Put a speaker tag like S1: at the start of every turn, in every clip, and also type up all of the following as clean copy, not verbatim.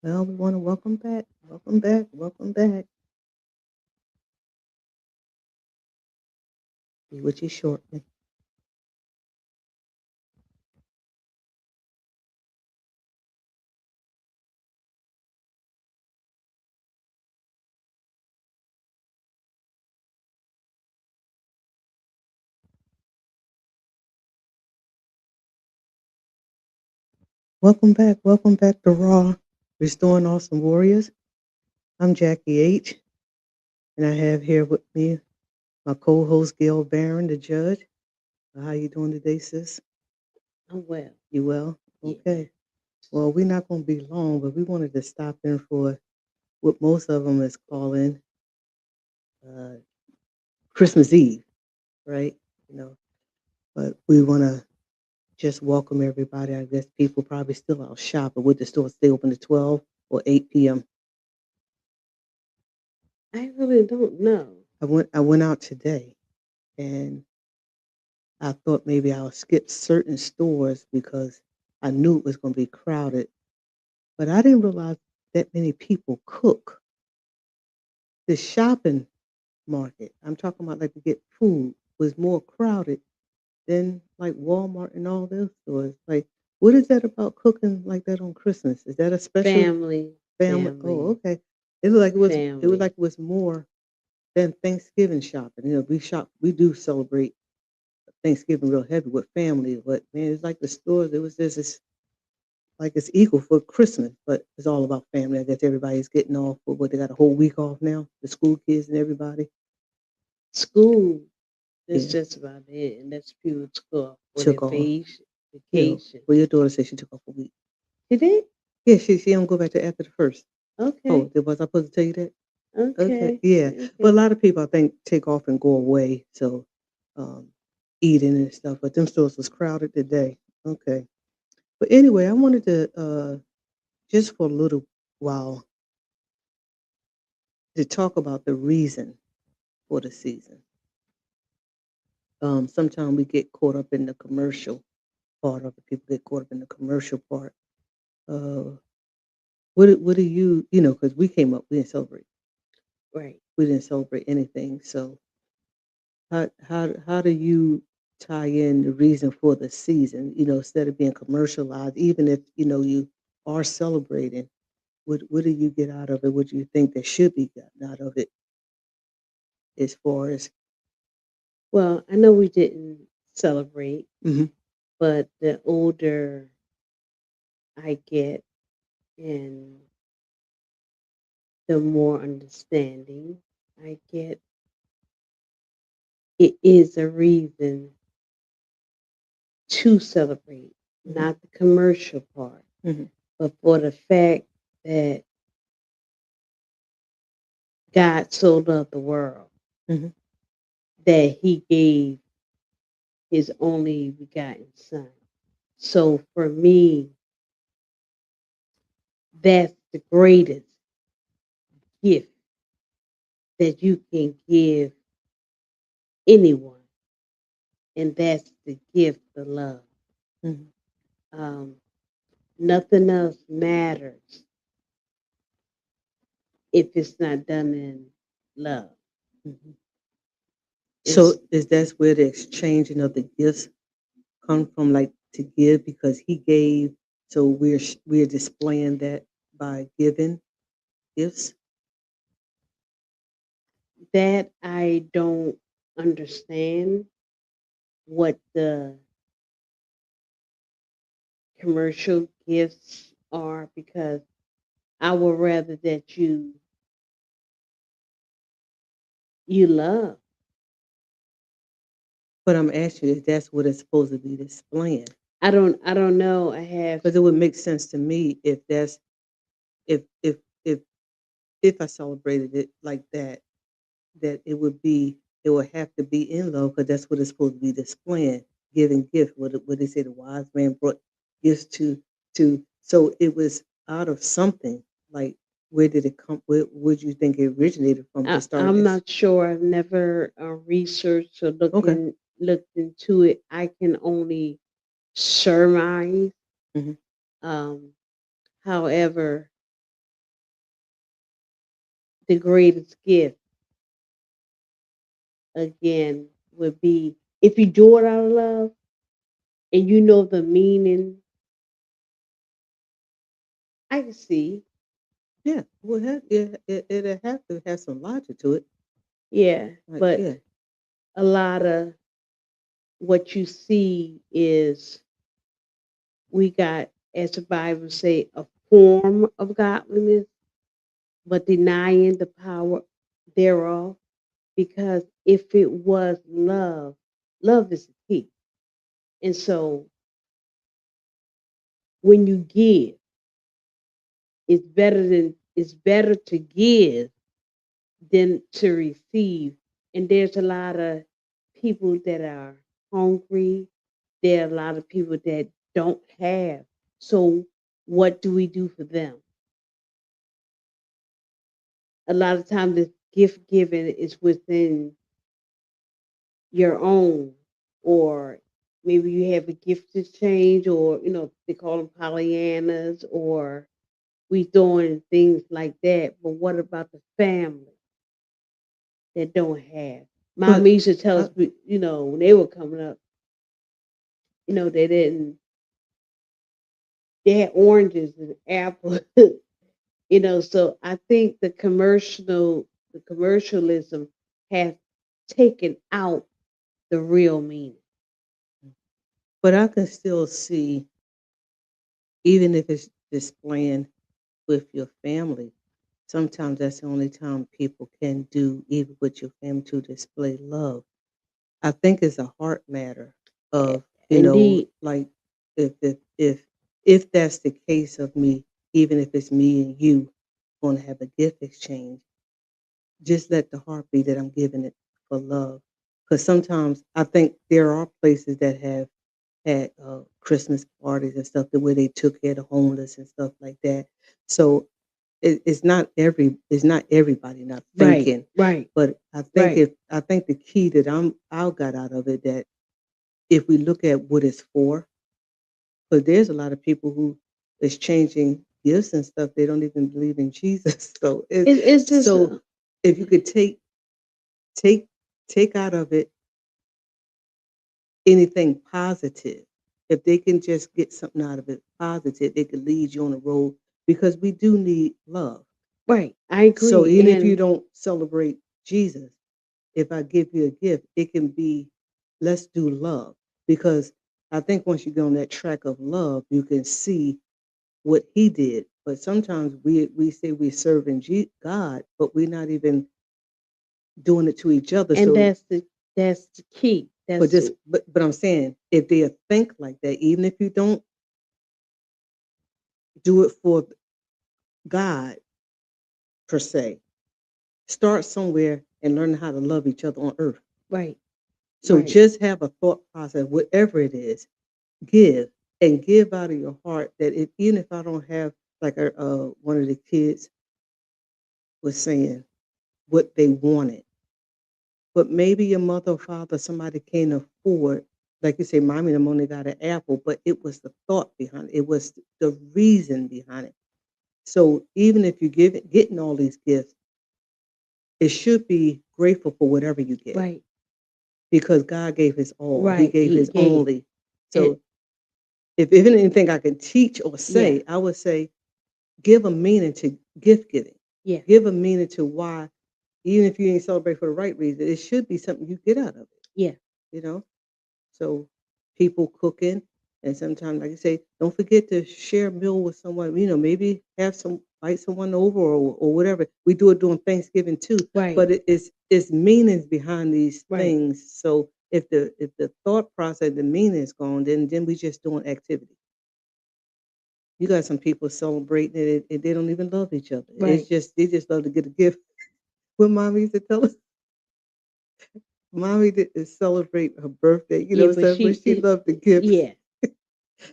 S1: Well, we want to welcome back, welcome back, welcome back. Be with you shortly. Welcome back to Raw, Restoring Awesome Warriors. I'm Jackie H, and I have here with me my co-host Gail Barron, the judge. How you doing today, sis?
S2: I'm well.
S1: You well?
S2: Yeah.
S1: Okay. Well, we're not going to be long, but we wanted to stop in for what most of them is calling uh, Christmas Eve, right? You know, but we want to just welcome everybody. I guess people probably still out shopping. Would the store stay open to 12 or 8 p.m.?
S2: I really don't know.
S1: I went out today and I thought maybe I'll skip certain stores because I knew it was going to be crowded. But I didn't realize that many people cook. The shopping market, I'm talking about like to get food, was more crowded than like Walmart and all those stores. Like, what is that about cooking like that on Christmas? Is that a special
S2: Family,
S1: family? Oh,
S2: family,
S1: okay. It looked like
S2: family.
S1: it was more than Thanksgiving shopping. We do celebrate Thanksgiving real heavy with family, but man, it's like the stores. It was just it's like it's equal for Christmas, but it's all about family. I guess everybody's getting off for what they got a whole week off now. The school kids and everybody.
S2: School is
S1: Yeah,
S2: just about it, and that's people to go off for their
S1: took off. Yeah,
S2: vacation.
S1: well, your daughter said she took off a week.
S2: Did it?
S1: Yeah, she don't go back to after the first. Oh,
S2: Okay,
S1: was I supposed to tell you that? Okay,
S2: okay,
S1: yeah. But a
S2: okay.
S1: lot of people, I think, take off and go away. So, um, eating and stuff. But them stores was crowded today. Okay. But anyway, I wanted to just for a little while to talk about the reason for the season. Sometimes we get caught up in the commercial part of it. People get caught up in the commercial part. Uh, what do you know? Because we came up, we didn't celebrate.
S2: Right.
S1: We didn't celebrate anything. So how do you tie in the reason for the season? You know, instead of being commercialized, even if you are celebrating, what do you get out of it? What do you think that should be gotten out of it as far as
S2: Well, I know we didn't celebrate,
S1: hmm
S2: but the older I get and the more understanding I get, it is a reason to celebrate,
S1: hmm
S2: not the commercial part,
S1: hmm
S2: but for the fact that God so loved the world
S1: hmm
S2: that he gave his only begotten son. So for me, that's the greatest gift that you can give anyone, and that's the gift of love.
S1: hmm
S2: Um, Nothing else matters if it's not done in love.
S1: hmm So
S2: It's
S1: is that's where the exchanging of the gifts come from, like to give because he gave, so we're displaying that by giving gifts.
S2: that I don't understand what the commercial gifts are because I would rather that you love.
S1: But I'm asking you if that's what it's supposed to be displaying.
S2: I don't know. I have
S1: Because it would make sense to me if that's if if if if I celebrated it like that, that it would have to be in love because that's what it's supposed to be displaying, giving gift. What they say, the wise man brought gifts to. So it was out of something. Like where did it come? Where would you think it originated from to start
S2: I'm
S1: this?
S2: not sure. I've never researched or
S1: Okay.
S2: looked into it. I can only surmise.
S1: hmm
S2: Um, However, the greatest gift again would be if you do it out of love and you know the meaning. I can see,
S1: Yeah, well, it'll have to have some logic to it.
S2: yeah,
S1: Like,
S2: but
S1: yeah,
S2: a lot of what you see is we got, as the Bible say, a form of godliness, but denying the power thereof. Because if it was love, love is the key. And so when you give, it's better to give than to receive. And there's a lot of people that are hungry. There are a lot of people that don't have. So what do we do for them? A lot of times the gift giving is within your own, or maybe you have a gift exchange, or they call them Pollyannas, or we doing things like that. But what about the family that don't have? Mom
S1: but
S2: used to tell
S1: I,
S2: us, when they were coming up, they didn't, they had oranges and apples, So I think the commercialism has taken out the real meaning.
S1: but I can still see, even if it's displaying with your family, sometimes that's the only time people can do, even with your family, to display love. I think it's a heart matter of,
S2: Indeed.
S1: like, if if if if that's the case of me, even if it's me and you going to have a gift exchange, just let the heart be that I'm giving it for love. Because sometimes I think there are places that have had Christmas parties and stuff, the way they took care of the homeless and stuff like that. So it's not everybody not
S2: Right,
S1: thinking,
S2: right,
S1: but
S2: right.
S1: I think the key that I got out of it, that if we look at what it's for, because there's a lot of people who is changing gifts and stuff, they don't even believe in Jesus.
S2: It's just
S1: So if you could take take out of it anything positive, if they can just get something out of it positive, it could lead you on the road, because we do need love.
S2: right. I
S1: So
S2: agree,
S1: even if you
S2: and
S1: don't celebrate Jesus, if I give you a gift, it can be, let's do love. Because I think once you get on that track of love, you can see what he did. But sometimes we say we're serving God, but we're not even doing it to each other.
S2: and
S1: So,
S2: that's the key.
S1: but
S2: That's
S1: just but I'm saying, if they think like that, even if you don't do it for God per se, start somewhere and learn how to love each other on earth.
S2: right,
S1: So
S2: right,
S1: just have a thought process, whatever it is, give, and give out of your heart. That if, even if I don't have, like one of the kids was saying what they wanted, but maybe your mother or father, somebody can't afford, like you say, mommy, I'm only got an apple, but it was the thought behind it. It was the reason behind it. So even if you getting all these gifts, it should be grateful for whatever you get,
S2: right,
S1: because God gave his all. He
S2: right.
S1: gave
S2: He
S1: his
S2: gave
S1: only.
S2: it.
S1: So if anything I can teach or
S2: Yeah,
S1: say, I would say, give a meaning to gift giving.
S2: yeah,
S1: Give a meaning to why, even if you ain't celebrate for the right reason, it should be something you get out of it,
S2: yeah.
S1: you know? So people cooking, and sometimes, like you say, don't forget to share a meal with someone. Maybe have some invite someone over, or whatever. We do it during Thanksgiving too,
S2: Right,
S1: but it's meanings behind these
S2: right.
S1: things. So if the thought process, the meaning is gone, then we just doing activity. You got some people celebrating it, and they don't even love each other. It's
S2: Right.
S1: just they just love to get a gift. When mommy used to tell us, mommy didn't celebrate her birthday,
S2: Yeah, but
S1: stuff, but she loved the gifts.
S2: yeah,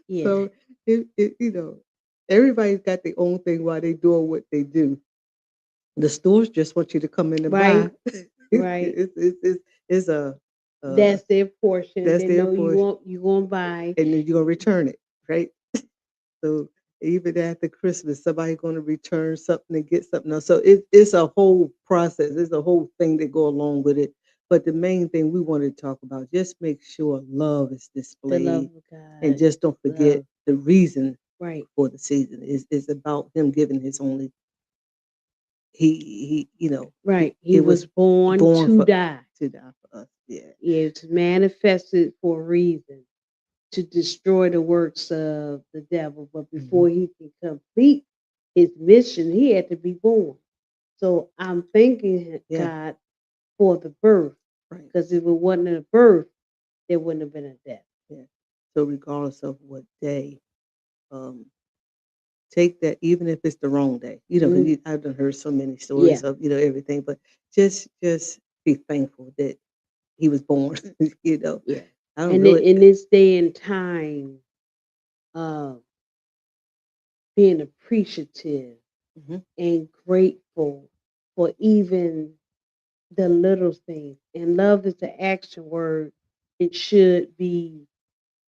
S2: yeah.
S1: So everybody's got their own thing while they doing what they do. The stores just want you to come in and
S2: Right,
S1: buy.
S2: right.
S1: It's a uh,
S2: That's their portion.
S1: that's
S2: They
S1: their
S2: know you
S1: portion,
S2: want you gonna buy.
S1: and then you're gonna return it, right? So even after Christmas, somebody going to return something and get something else. So it's a whole process. It's a whole thing that go along with it. But the main thing we want to talk about, just make sure love is
S2: The love
S1: displayed,
S2: of
S1: and
S2: God,
S1: just don't forget
S2: love,
S1: the reason
S2: right.
S1: for the season is about Him giving His only. He
S2: Right. He
S1: it
S2: was
S1: was
S2: born
S1: born
S2: to
S1: for
S2: die.
S1: to die for us. Yeah,
S2: It's manifested for a reason to destroy the works of the devil. But
S1: hmm
S2: before he can complete his mission, he had to be born. So I'm thanking
S1: yeah,
S2: God for the birth,
S1: right.
S2: because if it wasn't a birth, there wouldn't have been a death.
S1: Yeah. So regardless of what day, um, take that, even if it's the wrong day.
S2: Mhm.
S1: Because I've done heard so many
S2: Yeah,
S1: stories of everything, but just be thankful that he was born. you know,
S2: yeah.
S1: I don't
S2: And
S1: really.
S2: in this day and time, uh, being appreciative
S1: Mhm.
S2: and grateful for even the little things. And love is the action word. It should be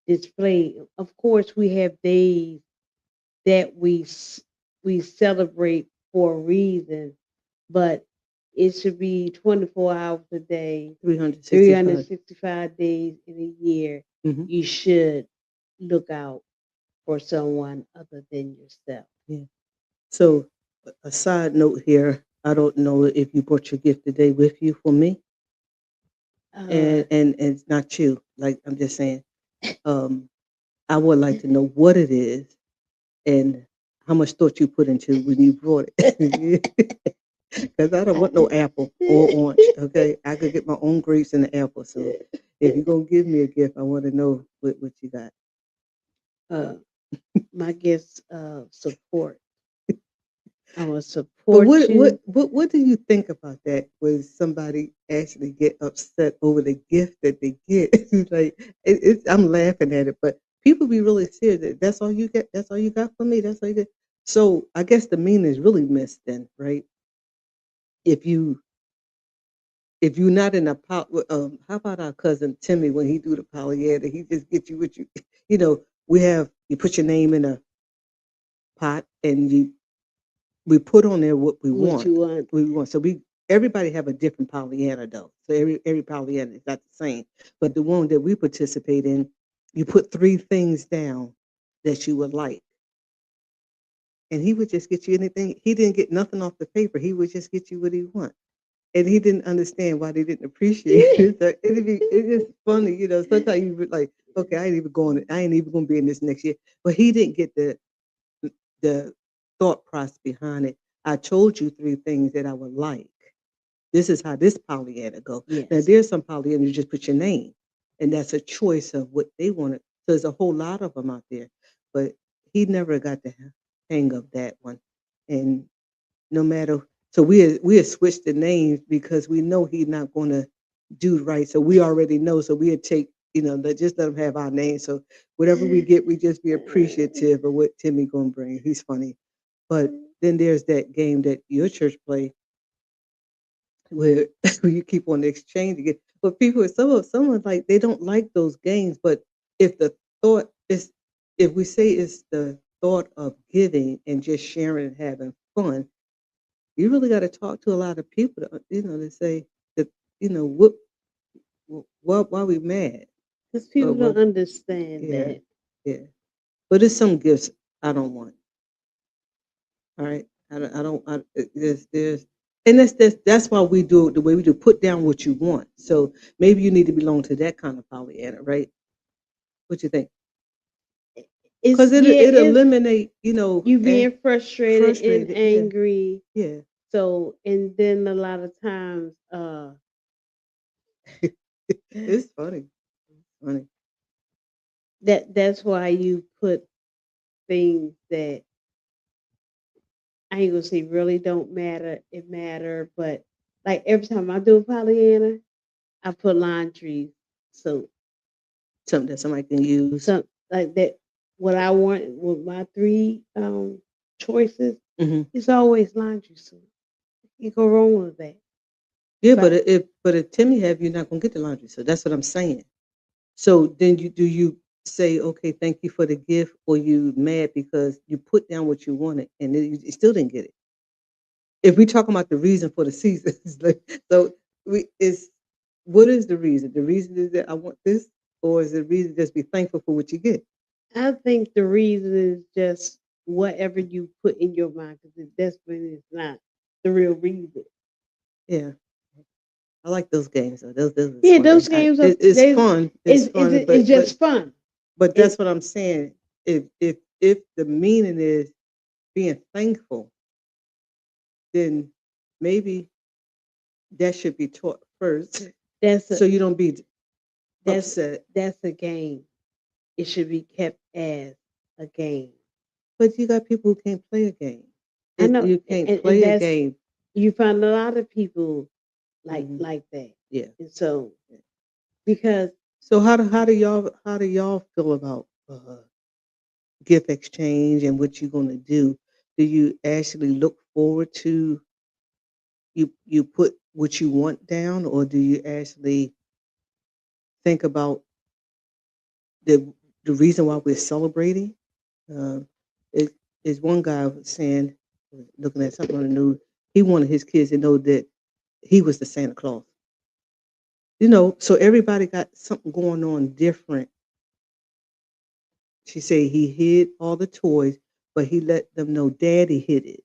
S2: displayed. Of course, we have days that we celebrate for a reason, but it should be 24 hours a day,
S1: 365.
S2: 365 days in a year.
S1: hmm
S2: You should look out for someone other than yourself.
S1: Yeah. So a side note here. I don't know if you brought your gift today with you for me,
S2: Uh,
S1: and it's not you. Like I'm just saying. Um, I would like to know what it is and how much thought you put into when you brought it. Because I don't want no apple or orange. Okay, I could get my own grapes and the apple. So if you're gonna give me a gift, I want to know what you got.
S2: uh, my gifts support. I will
S1: But
S2: support you.
S1: what do you think about that when somebody actually get upset over the gift that they get? like I'm laughing at it, but people be really serious. That's all you get. That's all you got for me. That's all you get. So I guess the meaning is really missed then, right? If you if you're not in a how about our cousin Timmy when he do the Pollyanna? He just get you what you, we have you put your name in a pot and we put on there what we
S2: What
S1: want.
S2: you want.
S1: We want. So everybody have a different Pollyanna though. So every Pollyanna is not the same. But the one that we participate in, you put three things down that you would like, and he would just get you anything. He didn't get nothing off the paper. He would just get you what he want. And he didn't understand why they didn't appreciate it. So it's just funny, Sometimes you be like, okay, I ain't even gonna be in this next year. But he didn't get the thought process behind it. I told you three things that I would like. This is how this Pollyanna go. Now
S2: Yes.
S1: there's some Pollyanna you just put your name, and that's a choice of what they wanted. So there's a whole lot of them out there, but he never got the hang of that one. And no matter, so we had switched the names because we know he's not going to do right. So we already know. So we would take, just let him have our name. So whatever we get, we just be appreciative of what Timmy gonna bring. He's funny. But then there's that game that your church play where you keep on exchanging it. But people, someone like they don't like those games. But if the thought is, if we say it's the thought of giving and just sharing and having fun, you really got to talk to a lot of people to say that, what, why we mad?
S2: Because people
S1: Well,
S2: don't understand
S1: yeah,
S2: that.
S1: yeah. But it's some gifts I don't want. All right, I don't. And that's why we do it the way we do. Put down what you want. So maybe you need to belong to that kind of Pollyanna, right? What you think?
S2: It's
S1: Because
S2: yeah,
S1: it
S2: it's
S1: eliminate,
S2: you being frustrated and
S1: frustrated. Yeah,
S2: angry.
S1: yeah.
S2: So and then a lot of times
S1: It's funny. It's funny.
S2: that's why you put things that I ain't gonna say really don't matter. It matter, but like every time I do a Pollyanna, I put laundry soap.
S1: Something that somebody can use.
S2: Some like that. What I want with my three choices
S1: hmm
S2: is always laundry soap. You go wrong with that.
S1: Yeah, but
S2: But
S1: if Timmy have, you're not gonna get the laundry. So that's what I'm saying. So then you say, okay, thank you for the gift, or you mad because you put down what you wanted and then you still didn't get it. If we talking about the reason for the seasons, like, so we is what is the reason? The reason is that I want this, or is the reason just be thankful for what you get?
S2: I think the reason is just whatever you put in your mind, because it definitely is not the real reason.
S1: Yeah, I like those games. Though. Those is
S2: Yeah,
S1: fun.
S2: those games are
S1: It's
S2: they
S1: fun. It's fun,
S2: it's just fun.
S1: but
S2: It
S1: that's what I'm saying. If the meaning is being thankful, then maybe that should be taught first,
S2: that's a
S1: so you don't be
S2: that's
S1: upset.
S2: that's a game. It should be kept as a game.
S1: But you got people who can't play a game.
S2: I
S1: It,
S2: know,
S1: you can't
S2: and
S1: play a
S2: that's
S1: game.
S2: you find a lot of people
S1: Hmm.
S2: like that,
S1: Yeah.
S2: and so because
S1: So how do y'all feel about gift exchange and what you're going to do? Do you actually look forward to you put what you want down, or do you actually think about the the reason why we're celebrating? Uh, it is one guy was saying, looking at something on the news, he wanted his kids to know that he was the Santa Claus. So everybody got something going on different. She said he hid all the toys, but he let them know daddy hid it.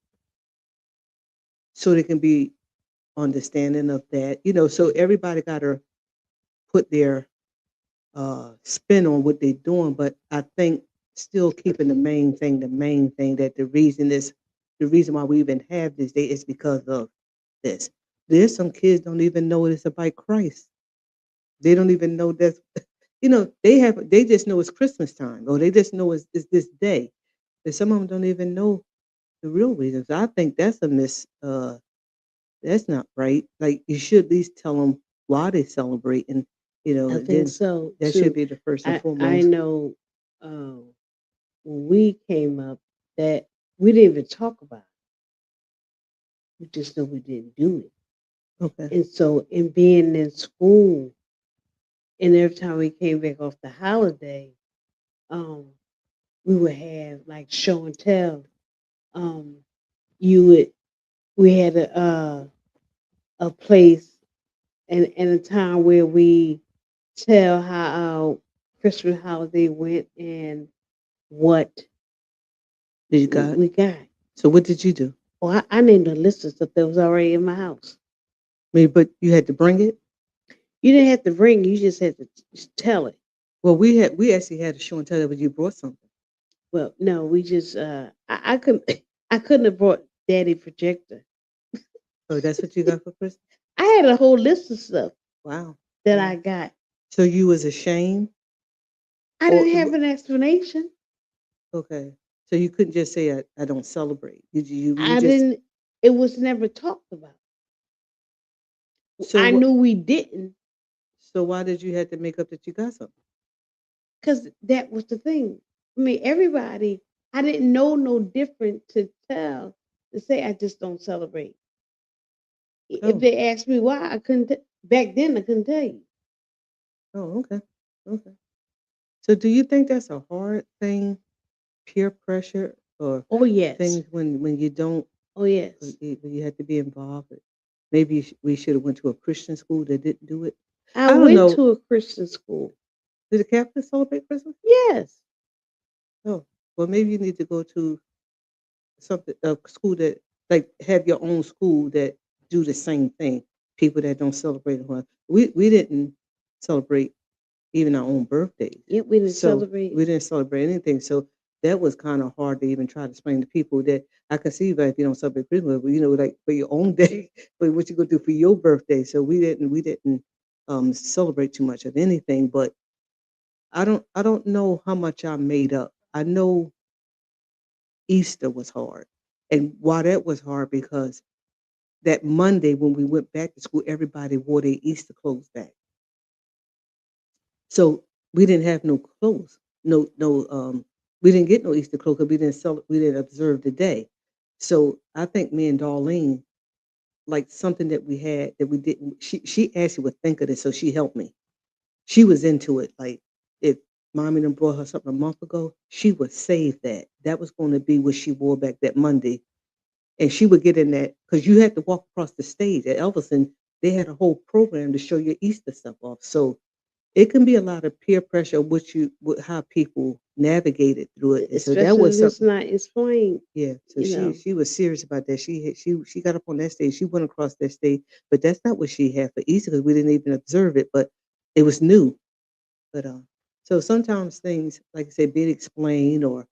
S1: So they can be understanding of that. So everybody gotta put their spin on what they're doing, but I think still keeping the main thing that the reason why we even have this day is because of this. There's some kids don't even know it's about Christ. They don't even know that's they just know it's Christmas time, or they just know it's this day. And some of them don't even know the real reasons. I think that's a that's not right. Like, you should at least tell them why they celebrate, and
S2: I
S1: and
S2: think
S1: then
S2: so
S1: that should
S2: too.
S1: be the first and
S2: I
S1: foremost.
S2: know when we came up that we didn't even talk about it. We just know we didn't do it.
S1: Okay.
S2: And so in being in school, and every time we came back off the holiday, um, we would have like show and tell. Um, you would we had a place and a time where we tell how our Christmas holiday went and what
S1: Did you got?
S2: we got.
S1: So what did you do?
S2: Well, I named a list of stuff that was already in my house.
S1: I mean, but you had to bring it.
S2: You didn't have to bring; you just had to tell it.
S1: Well, we actually had a show and tell, but you brought something.
S2: Well, no, we just I couldn't I couldn't have brought Daddy projector.
S1: Oh, that's what you got for Christmas.
S2: I had a whole list of stuff
S1: Wow.
S2: that
S1: Wow.
S2: I got.
S1: So you was ashamed,
S2: I
S1: or
S2: didn't have an explanation.
S1: okay. So you couldn't just say I don't celebrate. You
S2: I
S1: just
S2: didn't. It was never talked about.
S1: so
S2: I
S1: what?
S2: knew we didn't
S1: So why did you have to make up that you got something?
S2: because that was the thing. I mean, everybody. I didn't know no different to tell to say I just don't celebrate. If
S1: Oh,
S2: they asked me why, I couldn't. Back then, I couldn't tell you.
S1: oh, okay, okay. So do you think that's a hard thing, peer pressure, or
S2: Oh yes.
S1: things when you don't
S2: Oh yes.
S1: when you have to be involved? Maybe we should have went to a Christian school that didn't do it.
S2: I
S1: I don't
S2: went
S1: know.
S2: to a Christian school.
S1: Did the Catholics celebrate Christmas?
S2: Yes.
S1: Oh, well, maybe you need to go to something a school that, like, have your own school that do the same thing. People that don't celebrate it. We didn't celebrate even our own birthdays,
S2: Yep, we didn't
S1: so
S2: celebrate.
S1: we didn't celebrate anything. So that was kind of hard to even try to explain to people that I can see that if you don't celebrate Christmas, but like for your own day, but what you gonna do for your birthday? So we didn't celebrate too much of anything. But I don't know how much I made up. I know Easter was hard. And why that was hard, because that Monday when we went back to school, everybody wore their Easter clothes back. So we didn't have no clothes. No, we didn't get no Easter clothes because we didn't observe the day. So I think me and Darlene, like, something that we had that we didn't, she actually would think of this, so she helped me. She was into it. Like, if mommy done brought her something a month ago, she would save that. That was going to be what she wore back that Monday. And she would get in that because you had to walk across the stage at Elverson. They had a whole program to show your Easter stuff off. So it can be a lot of peer pressure, how people navigated through it. And so that
S2: especially
S1: was
S2: if it's
S1: something.
S2: not explained,
S1: Yeah. So
S2: you know.
S1: she was serious about that. She got up on that stage. She went across that stage, but that's not what she had for Easter because we didn't even observe it. But it was new. But so sometimes things like I said, being explained or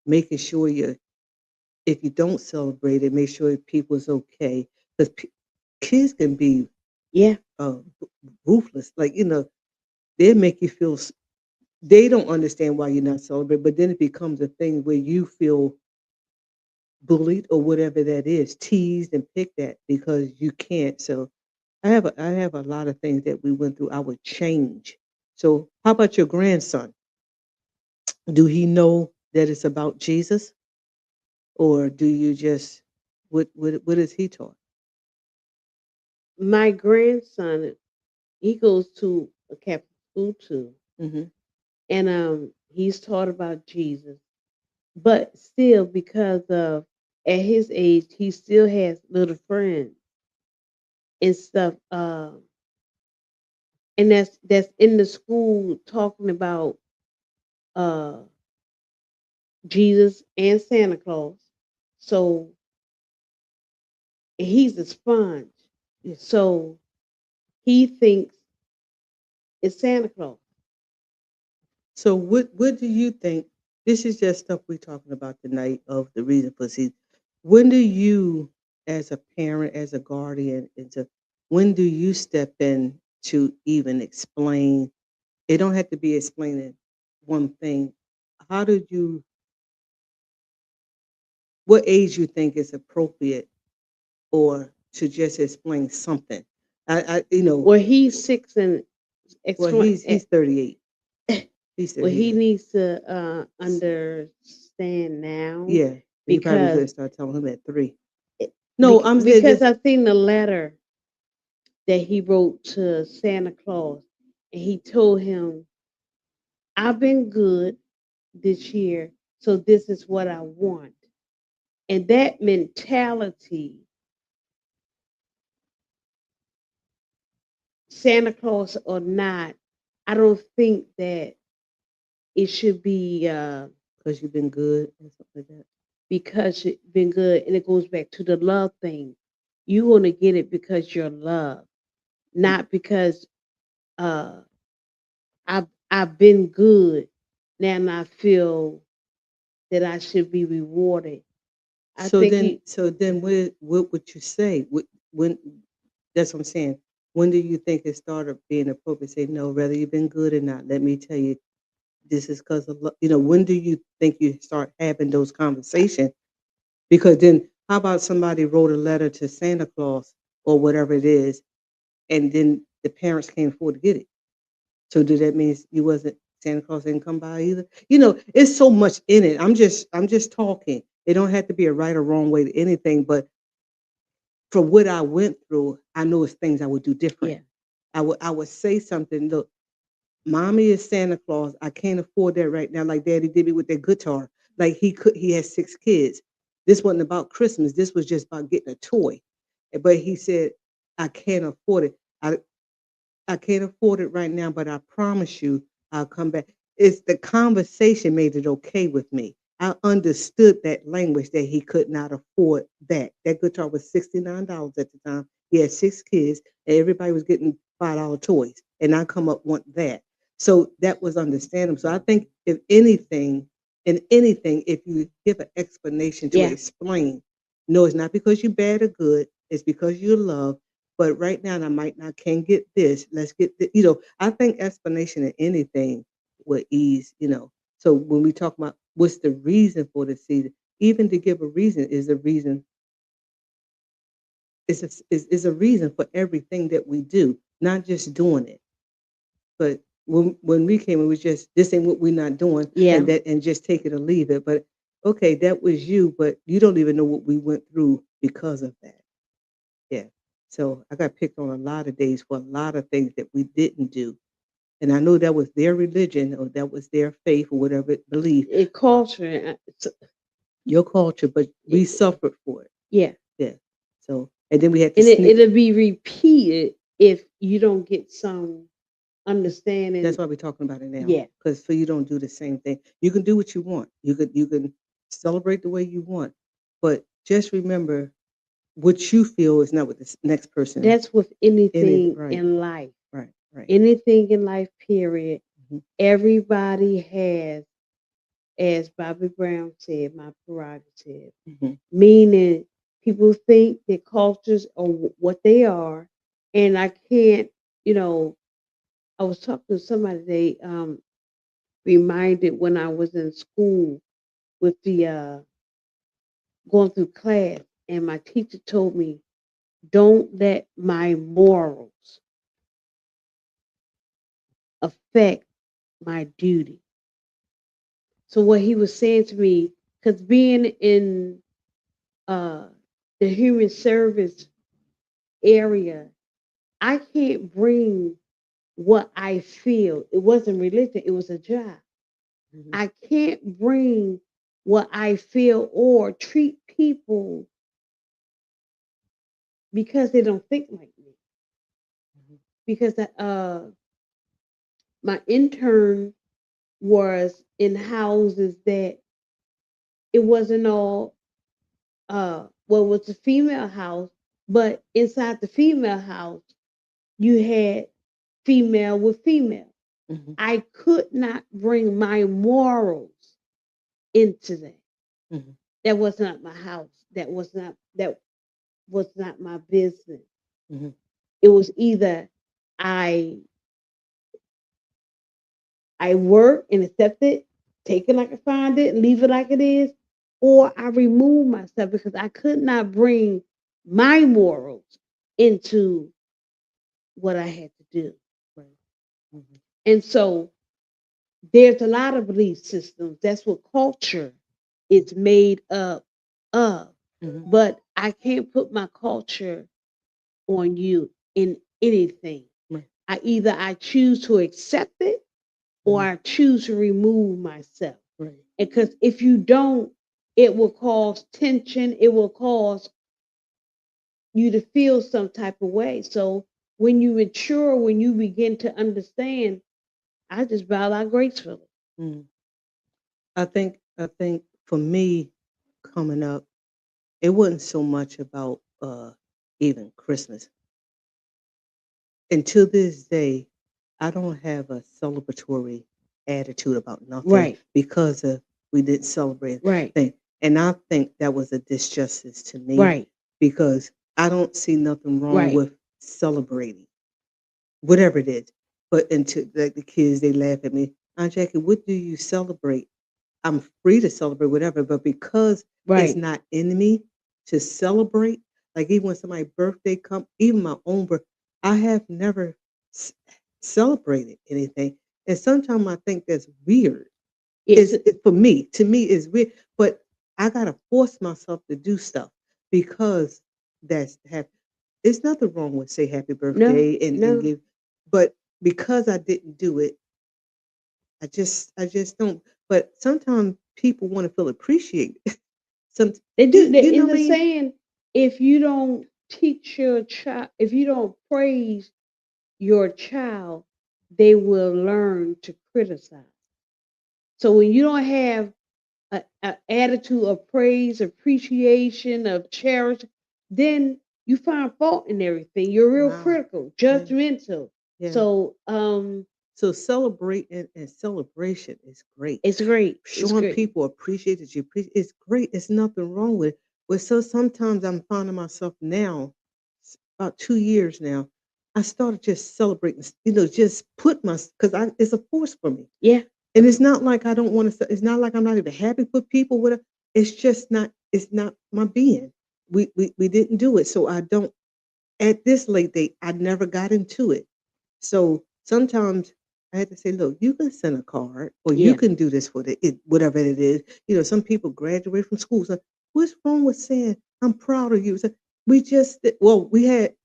S1: making sure you if you don't celebrate it, make sure people's okay because kids can be
S2: Yeah.
S1: uh, ruthless. Like they make you feel they don't understand why you're not celebrating, but then it becomes a thing where you feel bullied or whatever that is, teased and picked at because you can't. So I have a lot of things that we went through. I would change. So how about your grandson? Do he know that it's about Jesus, or do you just what is he taught?
S2: My grandson, he goes to a Catholic school too.
S1: Hmm.
S2: And he's taught about Jesus. But still, because of at his age, he still has little friends and stuff. And that's in the school talking about uh Jesus and Santa Claus. So he's a sponge.
S1: Yeah.
S2: So he thinks it's Santa Claus.
S1: So what do you think? This is just stuff we're talking about tonight of the reason for season. When do you, as a parent, as a guardian, when do you step in to even explain? It don't have to be explaining one thing. How did you? What age you think is appropriate, or to just explain something? I
S2: Well, he's six and
S1: well
S2: explain.
S1: he's 38. He's
S2: Well, he
S1: 38.
S2: needs to understand now
S1: Yeah, you probably
S2: because
S1: could start telling him at 3. No, I'm saying
S2: because
S1: just
S2: I seen the letter that he wrote to Santa Claus, and he told him, "I've been good this year, so this is what I want." And that mentality, Santa Claus or not, I don't think that it should be
S1: because you've been good and stuff like that.
S2: because it's been good, and it goes back to the love thing. You want to get it because you're loved, not because uh I've been good. Now and I feel that I should be rewarded. I think you
S1: So then, what would you say? When that's what I'm saying. When do you think it started being appropriate? Say no, whether you've been good or not. Let me tell you, this is because of When do you think you start having those conversations? Because then, how about somebody wrote a letter to Santa Claus or whatever it is, and then the parents can't afford to get it? So do that mean you wasn't Santa Claus didn't come by either? It's so much in it. I'm just talking. It don't have to be a right or wrong way to anything, but for what I went through, I know it's things I would do different.
S2: yeah.
S1: I would say something, look, mommy is Santa Claus. I can't afford that right now, like daddy did me with that guitar. Like he has 6 kids. This wasn't about Christmas. This was just about getting a toy. But he said, I can't afford it. I can't afford it right now, but I promise you I'll come back. It's the conversation made it okay with me. I understood that language that he could not afford that. That guitar was $69 at the time. He had 6 kids, and everybody was getting $5 toys. And I come up want that. So that was understandable. So I think if anything, in anything, if you give an explanation to
S2: Yeah.
S1: explain, no, it's not because you're bad or good, it's because you're loved, but right now I might not can get this. Let's get I think explanation of anything would ease. So when we talk about what's the reason for the season, even to give a reason is a reason is a reason for everything that we do, not just doing it. But when we came, it was just this ain't what we're not doing,
S2: Yeah.
S1: and just take it or leave it. But okay, that was you, but you don't even know what we went through because of that. Yeah. So I got picked on a lot of days for a lot of things that we didn't do. And I know that was their religion or that was their faith or whatever belief,
S2: culture.
S1: your culture, but we
S2: It,
S1: suffered for it.
S2: yeah,
S1: Yeah. So, and then we had to
S2: and
S1: sneak.
S2: it'll be repeated if you don't get some understanding.
S1: That's why we're talking about it now.
S2: Yeah,
S1: Because for you don't do the same thing. You can do what you want. You can celebrate the way you want, but just remember what you feel is not what the next person
S2: that's with
S1: in it.
S2: anything
S1: Right.
S2: in life.
S1: Right. Right.
S2: Anything in life, period.
S1: Mhm.
S2: Everybody has, as Bobby Brown said, my prerogative.
S1: Mhm.
S2: Meaning, people think that cultures are what they are, and I can't. You know, I was talking to somebody. They reminded when I was in school with the going through class, and my teacher told me, "Don't let my morals affect my duty." So what he was saying to me, because being in uh, the human service area, I can't bring what I feel. It wasn't religion, it was a job.
S1: Mhm.
S2: I can't bring what I feel or treat people because they don't think like me.
S1: Mhm.
S2: Because my intern was in houses that it wasn't all well, it was a female house, but inside the female house, you had female with female.
S1: Mhm.
S2: I could not bring my morals into that.
S1: Mhm.
S2: That was not my house. That was not my business.
S1: Mhm.
S2: It was either I I work and accept it, take it like I find it, leave it like it is, or I remove myself because I could not bring my morals into what I had to do.
S1: Right. Mhm.
S2: And so there's a lot of belief systems. That's what culture is made up of.
S1: Mhm.
S2: But I can't put my culture on you in anything.
S1: Right.
S2: I choose to accept it or
S1: Mhm.
S2: I choose to remove myself.
S1: Right.
S2: Because if you don't, it will cause tension. It will cause you to feel some type of way. So when you mature, when you begin to understand, I just bow out gracefully.
S1: Mhm. I think for me coming up, it wasn't so much about even Christmas. And to this day, I don't have a celebratory attitude about nothing
S2: Right,
S1: because of we didn't celebrate
S2: right,
S1: thing. And I think that was a disjustice to me
S2: right,
S1: because I don't see nothing wrong
S2: right.
S1: with celebrating, whatever it is. But into like the kids, they laugh at me. Aunt Jackie, what do you celebrate? I'm free to celebrate whatever, but because it's
S2: Right.
S1: not in me to celebrate, like even when somebody's birthday come, even my own birth, I have never c- celebrated anything. And sometimes I think that's weird.
S2: It's
S1: For me, to me, it's weird. But I gotta force myself to do stuff because that's happy. It's nothing wrong with say happy
S2: no,
S1: birthday and
S2: no.
S1: give, but because I didn't do it, I just don't. But sometimes people want to feel appreciated. Some
S2: They do.
S1: you
S2: They
S1: know
S2: in
S1: what I
S2: the
S1: mean?
S2: saying, if you don't teach your child, if you don't praise your child, they will learn to criticize. So when you don't have a attitude of praise, appreciation, of charity, then you find fault in everything. You're real
S1: Wow.
S2: critical,
S1: Yeah.
S2: judgmental.
S1: Yeah.
S2: So
S1: So celebrating and celebration is great.
S2: it's great. It's
S1: Showing
S2: great.
S1: people appreciate that you appreciate it's great. It's nothing wrong with it. But so sometimes I'm finding myself now, about 2 years now, I started just celebrating, just put my because I it's a force for me.
S2: Yeah.
S1: And it's not like I don't wanna it's not like I'm not even happy for people, whatever. It's just not it's not my being. We didn't do it, so I don't at this late date, I never got into it. So, sometimes I had to say, "Look, you can send a card or you
S2: Yeah.
S1: can do this for the it whatever it is." Some people graduate from school, so what's wrong with saying, "I'm proud of you?" So, we just did well, we had,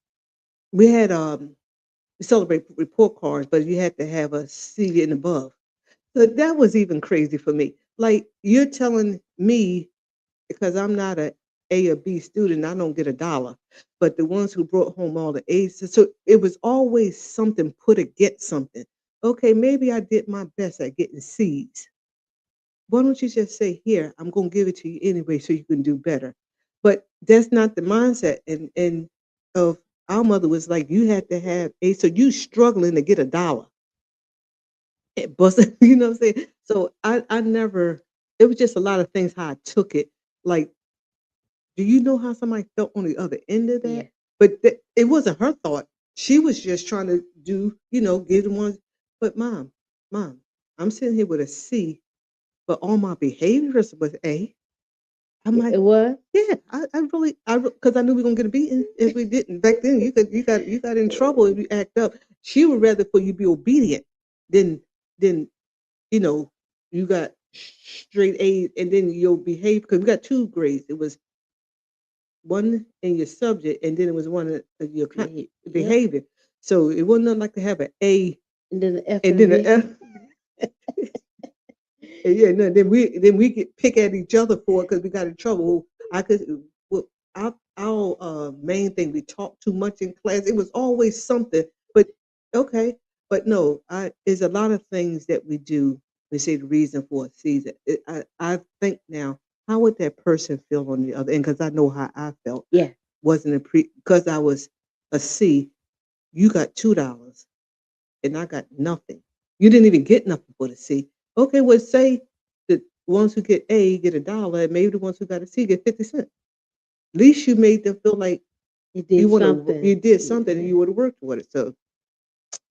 S1: celebrate report cards, but you had to have a C and above. So that was even crazy for me. Like you're telling me because I'm not a or B student, I don't get a dollar. But the ones who brought home all the A's, so it was always something put against something. Okay, maybe I did my best at getting C's. Why don't you just say, "Here, I'm gonna give it to you anyway, so you can do better." But that's not the mindset. And of our mother was like, you had to have a, so you struggling to get a dollar. It wasn't, you know what I'm saying? So I never. It was just a lot of things how I took it. Like, do you know how somebody felt on the other end of
S2: Yeah.
S1: that? But it wasn't her thought. She was just trying to do, give them one. But mom, I'm sitting here with a C, but all my behaviors was A. I'm
S2: Yeah,
S1: like,
S2: it was?
S1: yeah, I really, because I knew we were gonna get a beating if we didn't. Back then, you got in trouble if you act up. She would rather for you be obedient than you know you got straight A's and then you'll behave because we got two grades. It was one in your subject and then it was one in your
S2: Yep.
S1: behavior. So it wasn't nothing like to have an A
S2: And then the F
S1: and
S2: and
S1: then an
S2: B.
S1: F. And yeah, no, then we get pick at each other for it because we got in trouble. I could well, our main thing we talked too much in class. It was always something, but okay, but no, I there's a lot of things that we do. We say the reason for a season. I think now, how would that person feel on the other end? Because I know how I felt.
S2: Yeah.
S1: Wasn't a pre because I was a C. You got $2 and I got nothing. You didn't even get nothing for the C. Okay, well, say the ones who get A get a dollar, and maybe the ones who got a C get 50 cents. At least you made them feel like
S2: You did something.
S1: you did something and you would have worked toward it. So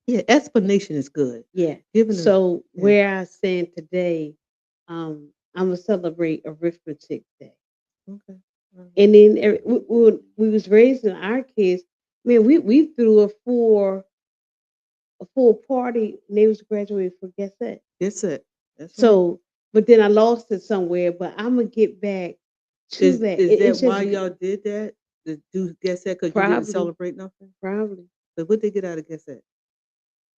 S1: yeah, explanation is good.
S2: Yeah.
S1: Giving them
S2: So
S1: yeah.
S2: where I stand today, I'm gonna celebrate Arithmetic Day.
S1: Okay. All right.
S2: And then we was raising our kids, man, we threw a full party and they was graduating for guess that.
S1: That's it. That's right.
S2: So, but then I lost it somewhere. But I'm gonna get back to that.
S1: Is that
S2: It's
S1: why
S2: just
S1: y'all did that? To do guess that because you didn't
S2: probably,
S1: celebrate nothing?
S2: probably
S1: But what they get out of guess that?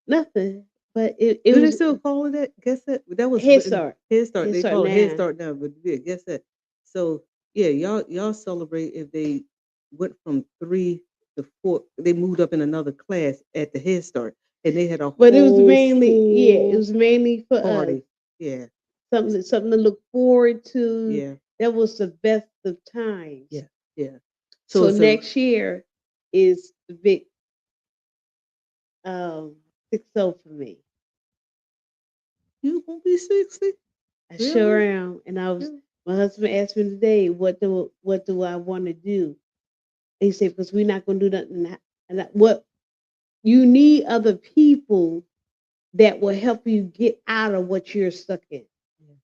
S2: nothing. But it
S1: Do they
S2: was
S1: still call it that? Guess that? That was
S2: Head Start.
S1: Head Start.
S2: Head
S1: They
S2: Start
S1: call it Head
S2: now.
S1: Start now, but yeah, guess that. So yeah, y'all celebrate if they went from 3 to 4. They moved up in another class at the Head Start, and they had a
S2: But it was
S1: whole
S2: mainly, yeah, it
S1: school
S2: was mainly for us.
S1: party. Yeah,
S2: Something to look forward to.
S1: yeah,
S2: That was the best of times.
S1: yeah, yeah.
S2: So
S1: So
S2: next year is the big um 6-0 for me.
S1: you gonna be 60?
S2: I sure
S1: Really?
S2: am. And
S1: Really?
S2: my husband asked me today, what do I want to do? And he said, because we're not gonna do nothing. What you need other people that will help you get out of what you're stuck in.
S1: Yeah.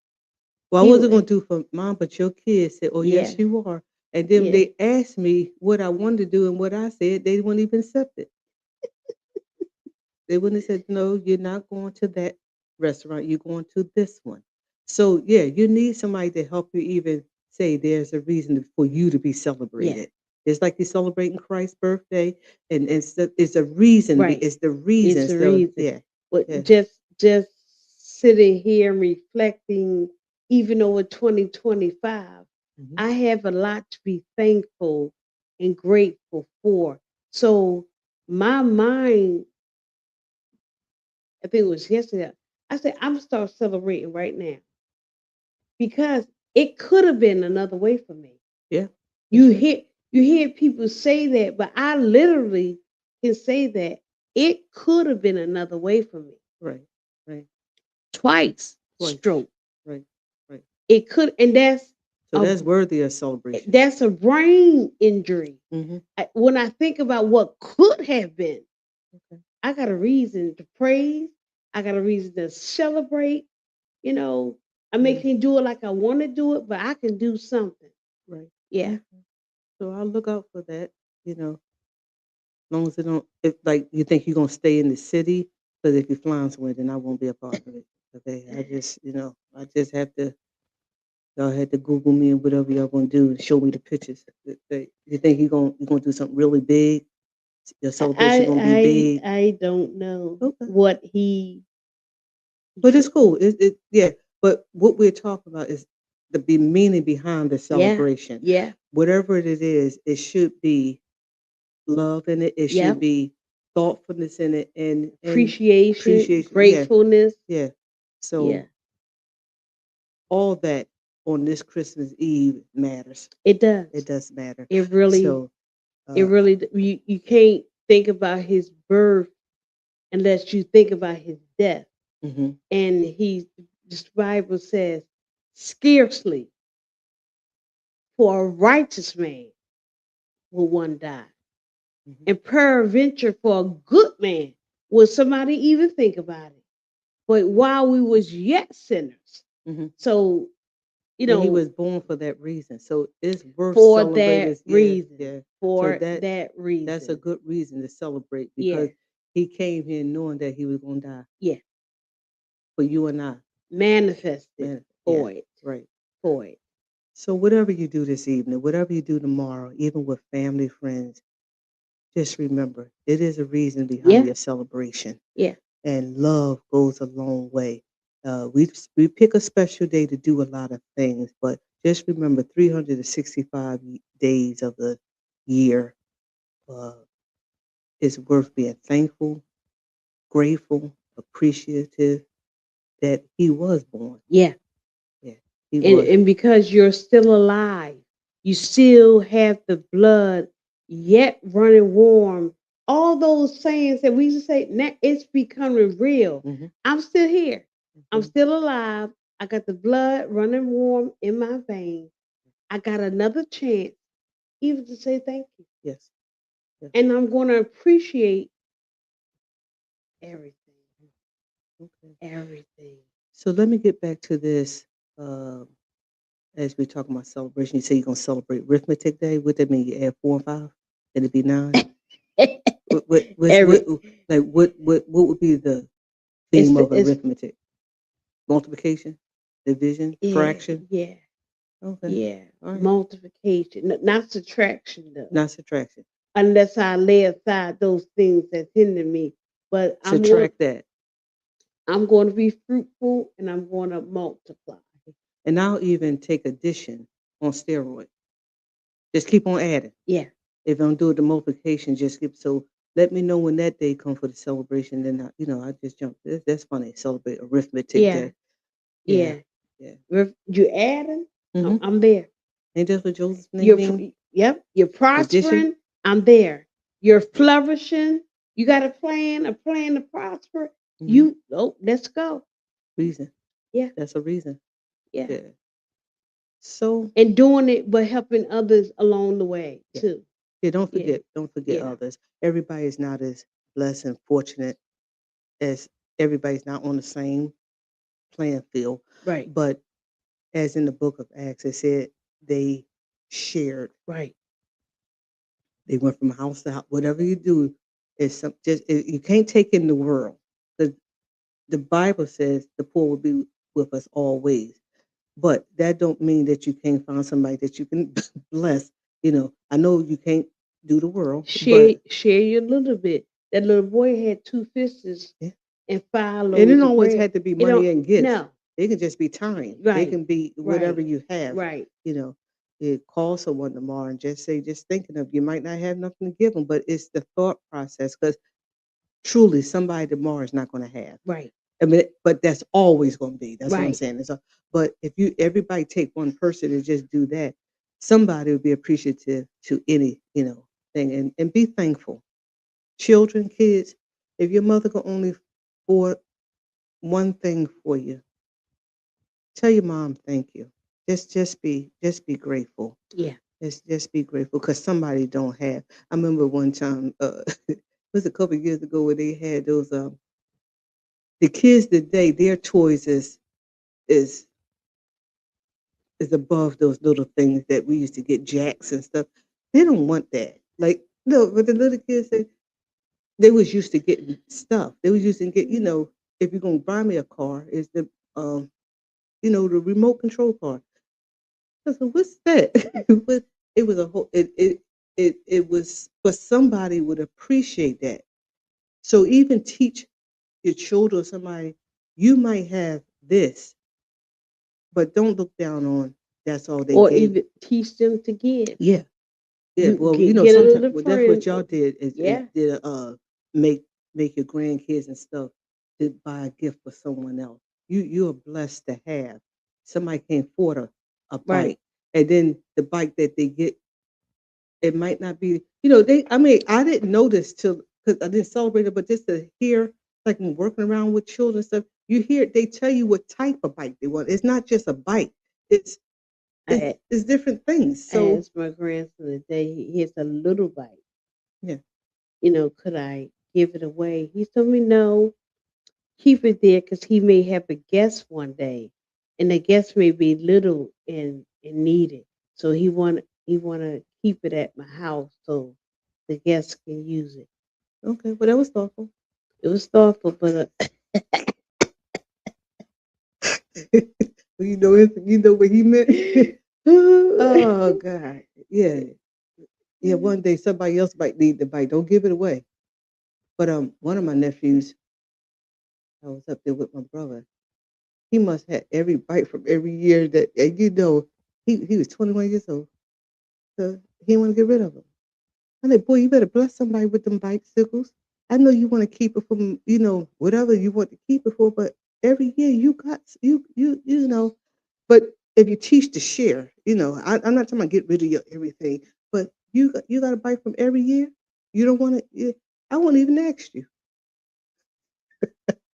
S1: Well, I
S2: He
S1: wasn't gonna do for mom, but your kids said, "Oh,
S2: Yeah,
S1: yes, you are." And then
S2: yeah.
S1: they asked me what I wanted to do, and what I said, they wouldn't even accept it. They wouldn't have said, "No, you're not going to that restaurant. You're going to this one." So yeah, you need somebody to help you even say there's a reason for you to be
S2: Yeah.
S1: celebrated. It's like you're celebrating Christ's birthday, and it's a reason.
S2: Right.
S1: It's the reason.
S2: It's a
S1: So
S2: reason.
S1: yeah,
S2: But
S1: yeah.
S2: just sitting here and reflecting, even over 2025,
S1: Mhm.
S2: I have a lot to be thankful and grateful for. So my mind, I think it was yesterday, I said I'm gonna start celebrating right now because it could have been another way for me.
S1: Yeah,
S2: You
S1: that's right.
S2: hear you hear people say that, but I literally can say that it could have been another way for me.
S1: Right, right.
S2: Twice
S1: Twice.
S2: stroke.
S1: Right, right.
S2: It could, and
S1: So
S2: a
S1: that's worthy of celebration.
S2: that's a brain injury.
S1: Mhm.
S2: When I think about what could have been,
S1: Okay.
S2: I got a reason to praise. I got a reason to celebrate. You know, I may
S1: Yeah.
S2: can't do it like I want to do it, but I can do something.
S1: Right.
S2: Yeah.
S1: Okay. So I'll look out for that. As long as it don't, if like you think you're gonna stay in the city, because if you're flying somewhere, then I won't be a part of it. Okay. I just have to. Y'all had to Google me and whatever y'all gonna do and show me the pictures. You think you're gonna do something really big? Your celebration gonna be big.
S2: I don't know
S1: Okay.
S2: what he.
S1: But it's cool. Yeah. But what we're talking about is the meaning behind the
S2: Yeah,
S1: celebration.
S2: yeah,
S1: Whatever it is, it should be love in it. It should
S2: yep.
S1: be thoughtfulness in it and
S2: Appreciation,
S1: appreciation. Yeah,
S2: gratefulness.
S1: yeah.
S2: Yeah,
S1: So all that on this Christmas Eve matters.
S2: it does.
S1: It does matter.
S2: It really,
S1: So
S2: it
S1: uh
S2: really. You can't think about his birth unless you think about his death.
S1: mhm,
S2: And the Bible says, scarcely for a righteous man will one die.
S1: mhm,
S2: And peradventure for a good man will somebody even think about it. But while we was yet sinners,
S1: mhm.
S2: so you
S1: And he
S2: know,
S1: was born for that reason. So it's worth
S2: for that
S1: celebrating. Yeah,
S2: reason,
S1: yeah. So
S2: for that
S1: that's a
S2: reason,
S1: good reason to celebrate
S2: yeah,
S1: because he came here knowing that he was gonna die
S2: yeah,
S1: for you and I.
S2: manifested
S1: Man, yeah,
S2: for it,
S1: right.
S2: for it.
S1: So whatever you do this evening, whatever you do tomorrow, even with family, friends, just remember it is a reason behind
S2: Yeah,
S1: your celebration.
S2: yeah,
S1: And love goes a long way. We pick a special day to do a lot of things, but just remember 365 days of the year uh, is worth being thankful, grateful, appreciative that he was born.
S2: yeah.
S1: Yeah, he
S2: and
S1: was.
S2: and because you're still alive, you still have the blood yet running warm. All those sayings that we used to say, now it's becoming real.
S1: Hmm.
S2: I'm still here. I'm
S1: Hmm.
S2: still alive. I got the blood running warm in my veins. I got another chance, even to say thank you.
S1: Yes, yes.
S2: And I'm going to appreciate everything,
S1: Okay.
S2: everything.
S1: So let me get back to this. Uh, as we're talking about celebration, you say you're gonna celebrate Arithmetic Day. What that mean? You add 4 and 5, and it'd be 9. What
S2: Every
S1: like what would be the theme of
S2: it's
S1: arithmetic? Multiplication, division,
S2: yeah,
S1: fraction.
S2: yeah.
S1: Okay,
S2: Yeah,
S1: all right.
S2: multiplication, not subtraction though.
S1: Not subtraction.
S2: Unless I lay aside those things that hinder me. But
S1: Subtract that,
S2: I'm going to be fruitful and I'm going to multiply.
S1: and I'll even take addition on steroid. Just keep on adding.
S2: Yeah,
S1: If I'm doing the multiplication, just keep so. Let me know when that day comes for the celebration. Then I just jump. That's funny. Celebrate Arithmetic
S2: yeah,
S1: Day. Yeah,
S2: yeah.
S1: yeah.
S2: You adding,
S1: Mm-hmm.
S2: I'm there.
S1: Ain't that what Joseph's name mean?
S2: Yep. You're
S1: Addition.
S2: prospering. I'm there. You're flourishing. You got a plan to prosper.
S1: Mm-hmm.
S2: Let's go.
S1: Reason.
S2: Yeah,
S1: That's a reason.
S2: yeah.
S1: Yeah. So
S2: And doing it, but helping others along the way
S1: yeah.
S2: too.
S1: Yeah,
S2: Yeah,
S1: don't forget
S2: yeah.
S1: others. Everybody is not as blessed and fortunate as everybody's not on the same playing field.
S2: Right,
S1: But as in the book of Acts, it said they shared.
S2: right.
S1: They went from house to house. Whatever you do, is you can't take in the world. The Bible says the poor will be with us always. But that don't mean that you can't find somebody that you can bless. I know you can't do the world, but
S2: Share your little bit. That little boy had two fists
S1: yeah.
S2: and five
S1: And it
S2: loaves
S1: don't
S2: of
S1: always
S2: bread.
S1: have to be
S2: It
S1: money
S2: don't
S1: and gifts.
S2: no.
S1: They can just be time. They
S2: Right,
S1: can be whatever
S2: right,
S1: you have.
S2: right,
S1: You know, call someone tomorrow and just say, just thinking of you might not have nothing to give them, but it's the thought process because truly somebody tomorrow is not going to have.
S2: right,
S1: I mean, but that's always going to be. That's what I'm
S2: right,
S1: saying. But if everybody take one person and just do that, somebody will be appreciative to any thing and be thankful. Children, kids, if your mother can only afford one thing for you, tell your mom thank you. Just be grateful.
S2: yeah.
S1: Just be grateful because somebody don't have. I remember one time, it was a couple of years ago where they had those the kids today, their toys is is above those little things that we used to get jacks and stuff. They don't want that. Like no, but the little kids they was used to getting stuff. They was used to get, if you're gonna buy me a car, is the the remote control car. I said, what's that? It was a whole it was but somebody would appreciate that. So even teach your children or somebody, you might have this, but don't look down on that's all they
S2: or
S1: gave.
S2: even teach them to give.
S1: Yeah. Yeah,
S2: You
S1: well,
S2: get a
S1: sometimes
S2: little
S1: well, that's what
S2: friend.
S1: y'all did is
S2: Yeah,
S1: did make make your grandkids and stuff to buy a gift for someone else. You're blessed to have. Somebody can't afford a
S2: right.
S1: bike, and then the bike that they get, it might not be. They. I mean, I didn't know this till because I didn't celebrate it, but just to hear, like when working around with children and stuff, you hear they tell you what type of bike they want. It's not just a bike. It's it's,
S2: I
S1: it's different things. So
S2: asked my grandson today. He has a little bike.
S1: yeah.
S2: Could I give it away? He told me no. Keep it there because he may have a guest one day, and the guest may be little and need it. So he wanna keep it at my house so the guests can use it.
S1: Okay, well that was thoughtful.
S2: It was thoughtful, but
S1: You know what he meant. Oh God, yeah, yeah. One day somebody else might need the bike. Don't give it away. But one of my nephews, I was up there with my brother. He must have every bike from every year that, and he was 21 years old, so he didn't want to get rid of them. I said, boy, you better bless somebody with them bicycles. I know you want to keep it from, whatever you want to keep it for, but every year you got But if you teach to share, I'm not talking about get rid of your everything, but you got a bike from every year. You don't want to. I won't even ask you.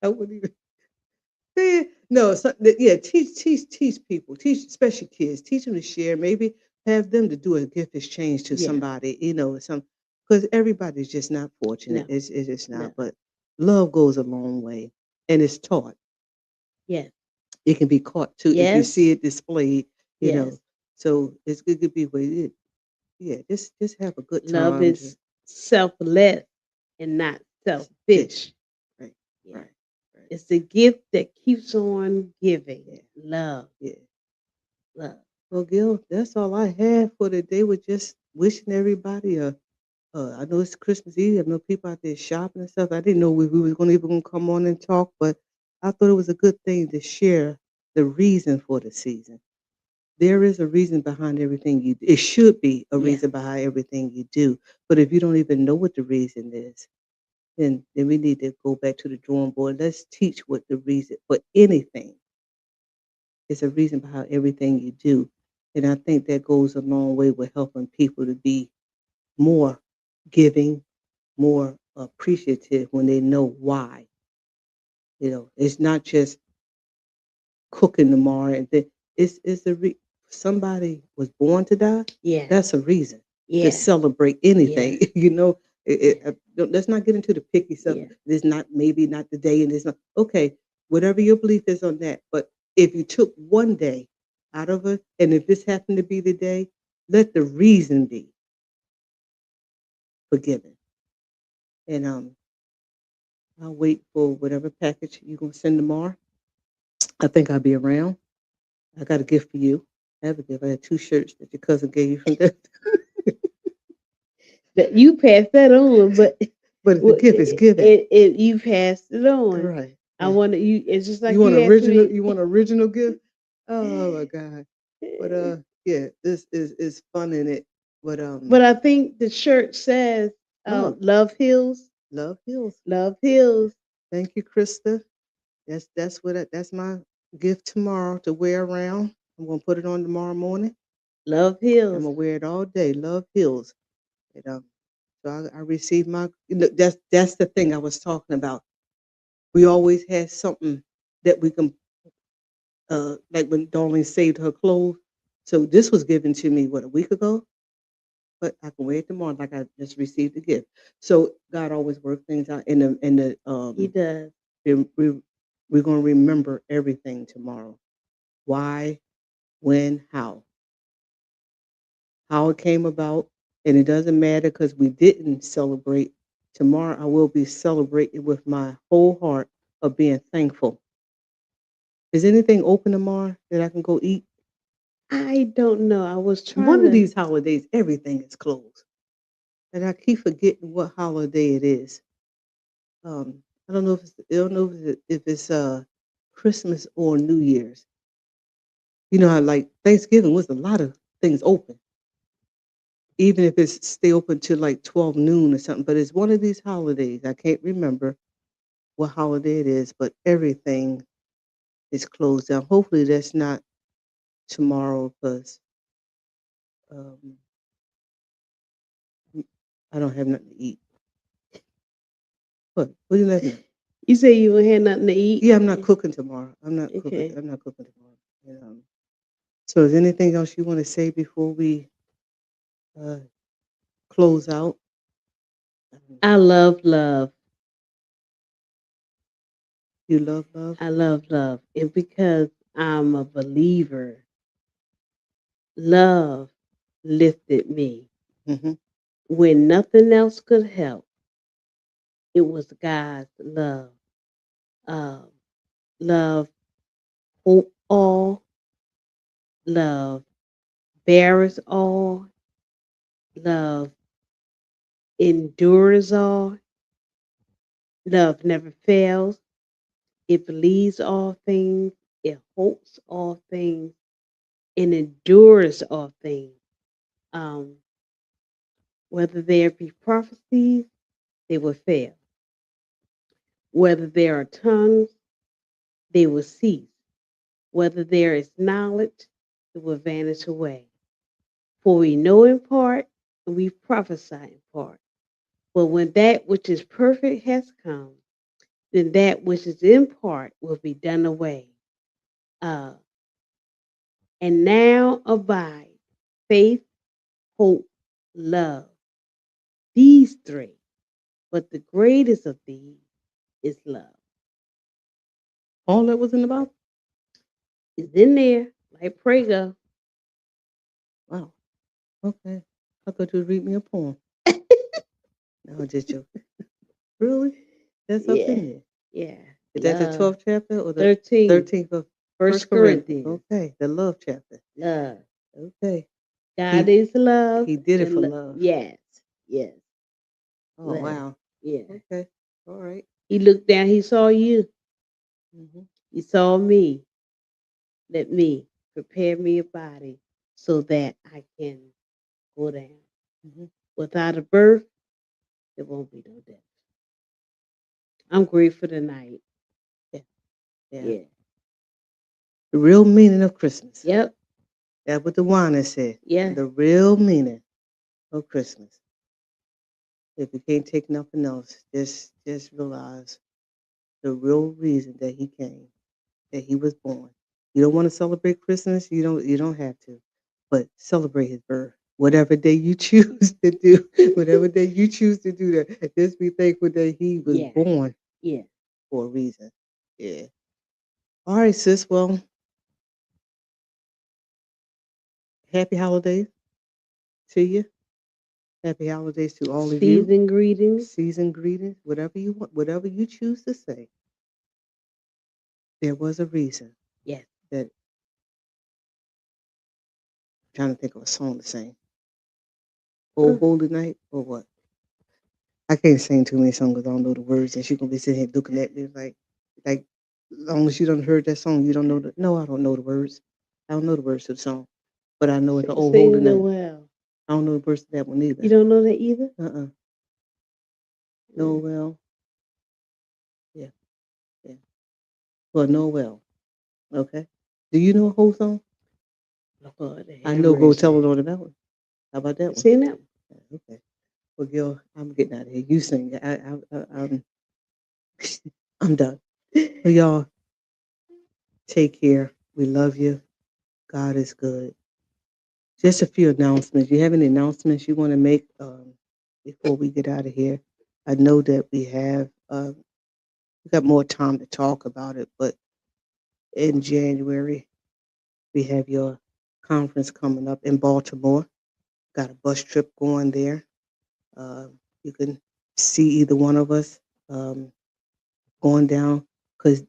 S1: I wouldn't even. No, yeah. Teach people. Teach, especially kids. Teach them to share. Maybe have them to do a gift exchange to
S2: yeah,
S1: somebody. Because everybody's just not fortunate.
S2: no,
S1: It's just
S2: no,
S1: not. But love goes a long way, and it's taught.
S2: yes,
S1: It can be caught too if you
S2: yes,
S1: see it displayed. You know,
S2: yes.
S1: so it's good to be with it. Yeah, just have a good
S2: Love
S1: time.
S2: is selfless and not
S1: Fish.
S2: selfish.
S1: Right,
S2: Yeah,
S1: right, right.
S2: it's the gift that keeps on giving.
S1: Yeah,
S2: Love,
S1: yeah.
S2: love.
S1: Well, Gil, that's all I had for today. Was just wishing everybody I know it's Christmas Eve. I know people out there shopping and stuff. I didn't know we was going to even come on and talk, but I thought it was a good thing to share the reason for the season. There is a reason behind everything you do. It should be a
S2: Yeah,
S1: reason behind everything you do. But if you don't even know what the reason is, then we need to go back to the drawing board. Let's teach what the reason for anything is, a reason behind everything you do. And I think that goes a long way with helping people to be more giving, more appreciative when they know why. It's not just cooking tomorrow and then it's somebody was born to die.
S2: yeah,
S1: That's a reason to
S2: yeah,
S1: celebrate
S2: yeah,
S1: anything.
S2: yeah,
S1: Let's not get into the picky stuff.
S2: yeah.
S1: It's not, maybe not the day, and it's not okay. Whatever your belief is on that, but if you took one day out of it, and if this happened to be the day, let the reason be forgiven. And I'll wait for whatever package you're gonna send tomorrow. I think I'll be around. I got a gift for you. I have a gift. I had two shirts that your cousin gave you from that.
S2: That you passed that on, but
S1: But the gift is given.
S2: you passed it on.
S1: Right.
S2: I
S1: Yeah.
S2: want you. It's just
S1: You
S2: like
S1: want
S2: you asked
S1: original
S2: me.
S1: you want original gift? Oh my God. But yeah, this is fun in it. But
S2: But I think the shirt says,
S1: oh,
S2: "Love heals,
S1: love heals.
S2: love heals,
S1: Thank you, Krista. That's my gift tomorrow to wear around. I'm gonna put it on tomorrow morning.
S2: love
S1: I'm
S2: heals."
S1: gonna wear it all day. Love heals. And, so I received that's the thing I was talking about. We always had something that we can like when Darlene saved her clothes. So this was given to me what, a week ago, but I can wear it tomorrow like I just received a gift. So God always works things out in the
S2: He does.
S1: we, we- we're gonna remember everything tomorrow. Why, when, how it came about, and it doesn't matter because we didn't celebrate. Tomorrow I will be celebrating with my whole heart of being thankful. Is anything open tomorrow that I can go eat?
S2: I don't know. I was trying
S1: One of
S2: to.
S1: these holidays, everything is closed. and I keep forgetting what holiday it is. I don't know if it's Christmas or New Year's. You know how like Thanksgiving was a lot of things open, even if it's stay open till like 12 noon or something. But it's one of these holidays. I can't remember what holiday it is, but everything is closed down. Hopefully that's not tomorrow because um, I don't have nothing to eat. What do you laughing at?
S2: You say you ain't had nothing to eat?
S1: Yeah, I'm not cooking tomorrow. I'm not cooking.
S2: Okay.
S1: I'm not cooking tomorrow. And, so, is anything else you want to say before we uh, close out?
S2: I love love.
S1: You love love.
S2: I love love. And because I'm a believer, love lifted me.
S1: Hmm.
S2: When nothing else could help, it was God's love. Uh, love, hope all, love, bears all, love, endures all, love never fails. It believes all things, it hopes all things, and endures all things. Um, whether there be prophecies, they will fail. Whether there are tongues, they will cease. Whether there is knowledge, it will vanish away. For we know in part, and we prophesy in part. But when that which is perfect has come, then that which is in part will be done away. Uh, and now abide faith, hope, love. These three. But the greatest of these is love.
S1: All that was in the Bible.
S2: It's in there, like Prego.
S1: Wow. Okay. I thought you'd read me a poem. No, just joking. Really? That's up
S2: Yeah,
S1: in there.
S2: yeah.
S1: Is that the
S2: Love.
S1: 12th chapter or the
S2: 13.
S1: 13th of
S2: First
S1: First Corinthians?
S2: Corinthians.
S1: Okay, the love chapter.
S2: Love.
S1: Okay,
S2: God
S1: he
S2: is love.
S1: he did it
S2: And
S1: for love.
S2: yes, yes.
S1: Oh
S2: Love.
S1: wow.
S2: Yeah.
S1: Okay. All right.
S2: He looked down, he saw you.
S1: Mm-hmm.
S2: He saw me. Let me prepare me a body so that I can go down.
S1: Mm-hmm.
S2: Without a birth, there won't be no death. I'm grateful tonight.
S1: Yeah. Yeah.
S2: Yeah.
S1: The real meaning of Christmas.
S2: Yep.
S1: That's what the wine said.
S2: Yeah.
S1: The real meaning of Christmas. If you can't take nothing else, just realize the real reason that he came, that he was born. You don't want to celebrate Christmas, you don't have to. But celebrate his birth. Whatever day you choose to do, whatever day you choose to do that, just be thankful that he was
S2: Yeah.
S1: born
S2: Yeah.
S1: for a reason. Yeah. All right, sis. Well, happy holidays to you. Happy holidays to all of you.
S2: Season greetings.
S1: Season greetings, whatever you want, whatever you choose to say. There was a reason
S2: Yes.
S1: that I'm trying to think of a song to sing. Oh, holy night or what? I can't sing too many songs because I don't know the words, and she's gonna be sitting here looking at me like, as long as you don't heard that song, you don't know the. No, I don't know the words. I don't know the words to the song, but I know it's an old holy
S2: Sing
S1: night.
S2: Noel.
S1: I don't know the words to that one
S2: You
S1: either.
S2: don't know that either?
S1: Noel. Yeah, yeah. Well, Noel. Okay. Do you know a whole song?
S2: Lord,
S1: I
S2: have
S1: know. Go
S2: mercy.
S1: tell it on that one. How about that one?
S2: Sing that one.
S1: Yeah, okay. Well, Gil, I'm getting out of here. You sing. I'm done. Well, y'all, take care. We love you. God is good. Just a few announcements. You have any announcements you want to make before we get out of here? I know that we got more time to talk about it, but in January we have your conference coming up in Baltimore. Got a bus trip going there. Uh, you can see either one of us going down because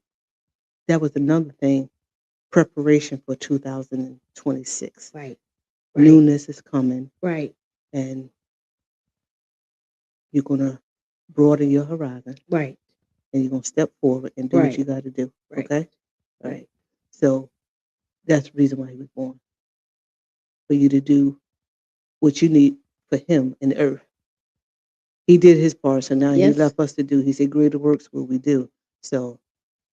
S1: that was another thing. Preparation for 2026.
S2: Right. Right.
S1: Newness is coming,
S2: Right.
S1: and you're gonna broaden your horizon
S2: Right.
S1: and you're gonna step forward and do what you
S2: Right.
S1: got to do.
S2: Right.
S1: Okay. All
S2: Right.
S1: right. So that's the reason why he was born, for you to do what you need for him in the earth. He did his part, so now he
S2: Yes.
S1: left us to do. He said, "Greater works will we do." So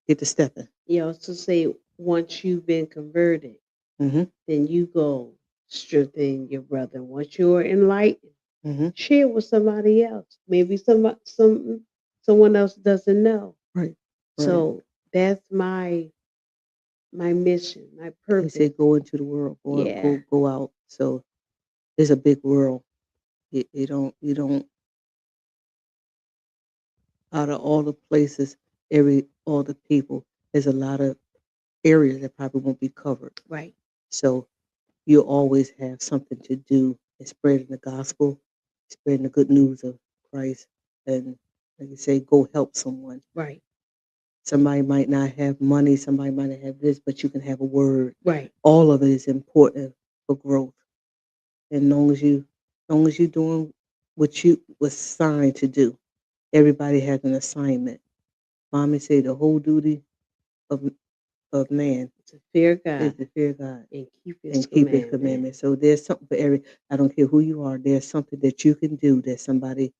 S1: get to stepping.
S2: You also say once you've been converted,
S1: Mm-hmm.
S2: then you go strengthen your brother. Once you're enlightened,
S1: Mm-hmm.
S2: share with somebody else. Maybe someone else doesn't know.
S1: Right. Right.
S2: So that's my mission, my
S1: He
S2: purpose.
S1: said, "Go into the world. Go out,
S2: Yeah.
S1: go out." So it's a big world. You don't. Out of all the places, all the people, there's a lot of areas that probably won't be covered.
S2: Right.
S1: So you always have something to do in spreading the gospel, spreading the good news of Christ, and like you say, go help someone.
S2: Right.
S1: Somebody might not have money, somebody might not have this, but you can have a word.
S2: Right.
S1: All of it is important for growth. And long as you're doing what you was signed to do, everybody has an assignment. Mommy said the whole duty of of man
S2: To fear
S1: is
S2: God
S1: to fear God
S2: and keep His
S1: and keep His
S2: commandments.
S1: commandments. So there's something for every. I don't care who you are. There's something that you can do that somebody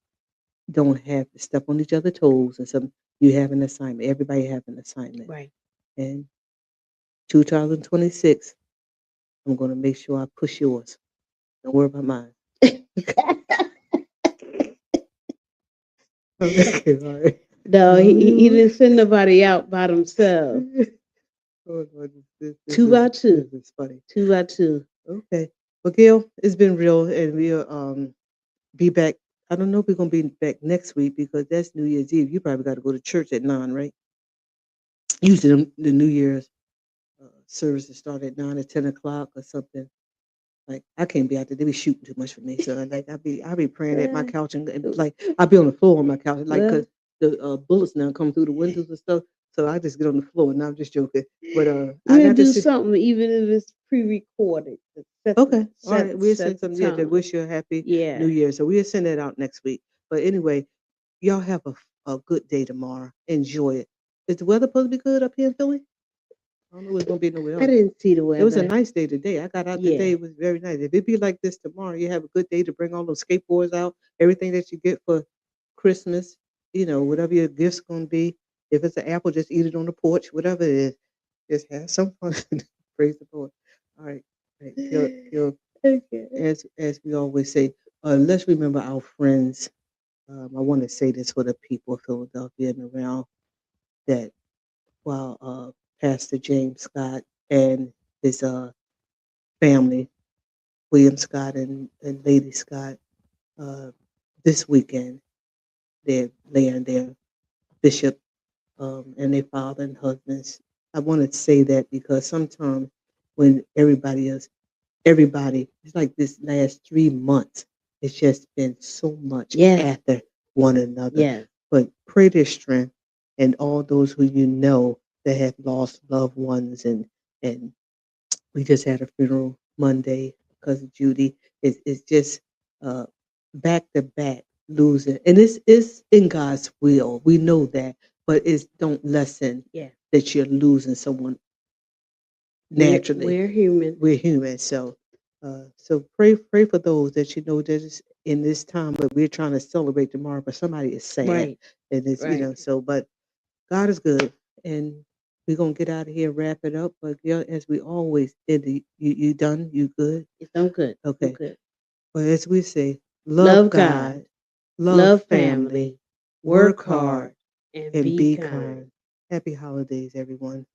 S1: don't have to step on each other's toes, and some you have an assignment. Everybody have an assignment.
S2: Right.
S1: And 2026, I'm going to make sure I push yours. Don't worry about mine. Okay, all right.
S2: No, he didn't send nobody out by themselves.
S1: Oh, Lord,
S2: Two by two.
S1: this is funny.
S2: 2 by 2.
S1: Okay. Well, Gail, it's been real, and we'll be back. I don't know if we're gonna be back next week because that's New Year's Eve. You probably got to go to church at 9, right? Usually, the New Year's services start at 9 or 10 o'clock or something. Like I can't be out there; they be shooting too much for me. So like I be praying at my couch and like I be on the floor on my couch, like
S2: Well,
S1: because the bullets now come through the windows and stuff. So I just get on the floor. And I'm just joking, but I
S2: we'll
S1: got to
S2: do
S1: see.
S2: something even if it's pre-recorded. To
S1: Okay. All right. We'll
S2: set
S1: send
S2: the
S1: some, yeah, to
S2: tone.
S1: wish you a happy New
S2: Yeah.
S1: Year. So we'll send that out next week. But anyway, y'all have a good day tomorrow. Enjoy it. Is the weather supposed to be good up here in Philly? I don't know it's going to be nowhere
S2: I
S1: else.
S2: didn't see the
S1: It was a
S2: weather.
S1: nice day today. I got out
S2: Yeah.
S1: today. It was very nice. If it be like this tomorrow, you have a good day to bring all those skateboards out, everything that you get for Christmas, whatever your gift's going to be. If it's an apple, just eat it on the porch, whatever it is. Just have some fun. Praise the Lord. All right. Right.
S2: Okay.
S1: As we always say, let's remember our friends. I want to say this for the people of Philadelphia and around that while Pastor James Scott and his family, William Scott and Lady Scott, uh, this weekend, they're laying their bishop and their father and husbands. I want to say that because sometimes when everybody, it's like this last 3 months, it's just been so much
S2: Yes.
S1: after one another.
S2: Yes.
S1: But pray their strength and all those who you know that have lost loved ones and we just had a funeral Monday, cousin Judy. It's just uh, back to back losing, and it's in God's will. We know that, but it's don't lessen
S2: Yeah.
S1: that you're losing someone naturally.
S2: We're human.
S1: We're human, so pray for those that you know that is in this time, but we're trying to celebrate tomorrow. But somebody is sad,
S2: Right.
S1: and it's
S2: Right.
S1: so. But God is good, and we're gonna get out of here, wrap it up. But yeah, as we always did, you done? You good?
S2: Yes, I'm good. I'm
S1: Okay.
S2: good.
S1: But as we say,
S2: Love
S1: love
S2: God.
S1: God, love
S2: Love
S1: family,
S2: family.
S1: work
S2: Work
S1: hard,
S2: hard and
S1: and
S2: be
S1: be
S2: kind.
S1: kind. Happy holidays, everyone.